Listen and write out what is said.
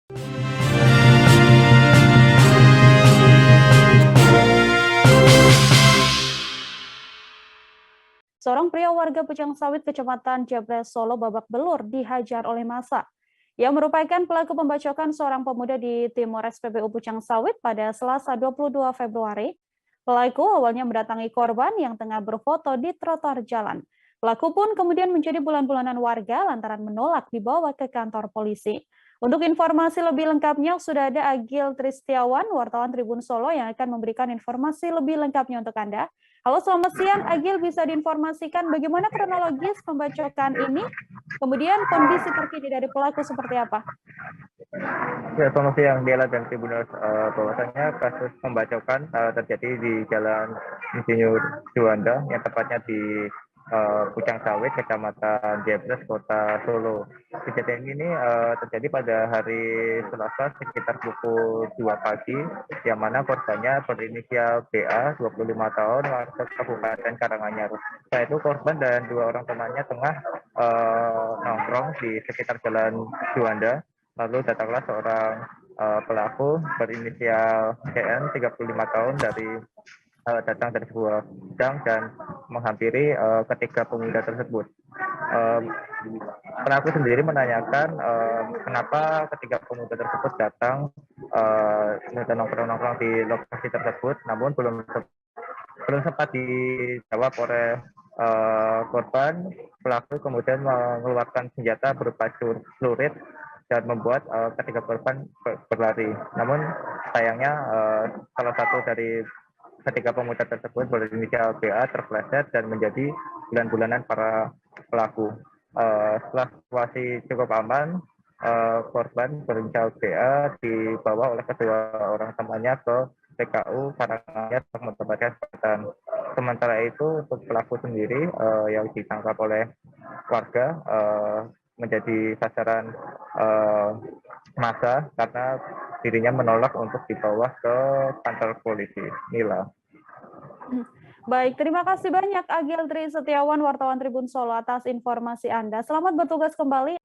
Seorang pria warga Pucang Sawit, Kecamatan Jebres, Solo babak belur dihajar oleh massa. Yang merupakan pelaku pembacokan seorang pemuda di Timur SPBU Pucang Sawit pada Selasa 22 Februari. Pelaku awalnya mendatangi korban yang tengah berfoto di trotoar jalan. Pelaku pun kemudian menjadi bulan-bulanan warga lantaran menolak dibawa ke kantor polisi. Untuk informasi lebih lengkapnya, sudah ada Agil Tristiawan, wartawan Tribun Solo yang akan memberikan informasi lebih lengkapnya untuk Anda. Halo, selamat siang. Agil, bisa diinformasikan bagaimana kronologis pembacokan ini? Kemudian kondisi terkini dari pelaku seperti apa? Ya, selamat siang Dela dan Tribuners. Bahwasanya kasus pembacokan terjadi di Jalan Insinyur Juanda, yang tepatnya di Pucang Sawit, Kecamatan Jebres, Kota Solo. Kejadian ini terjadi pada hari Selasa sekitar pukul 2 pagi, yang mana korbannya berinisial BA, 25 tahun, warga Kabupaten Karanganyar. Setelah itu korban dan dua orang temannya tengah nongkrong di sekitar Jalan Juanda. Lalu datanglah seorang pelaku berinisial CN, 35 tahun, datang dari sebuah gudang dan menghampiri ketiga pemuda tersebut. Pelaku sendiri menanyakan kenapa ketiga pemuda tersebut datang nongkrong-nongkrong di lokasi tersebut, namun belum sempat dijawab oleh korban. Pelaku kemudian mengeluarkan senjata berupa celurit dan membuat ketiga korban berlari. Namun sayangnya salah satu dari ketiga pemuda tersebut berinisial BA terpleset dan menjadi bulan-bulanan para pelaku. Setelah situasi cukup aman, korban berinisial BA dibawa oleh kedua orang temannya ke PKU Karanganyar untuk mendapatkan kesehatan. Sementara itu untuk pelaku sendiri yang ditangkap oleh warga menjadi sasaran massa karena dirinya menolak untuk dibawa ke kantor polisi. Nila. Baik, terima kasih banyak Agil Tri Setiawan, wartawan Tribun Solo atas informasi Anda. Selamat bertugas kembali.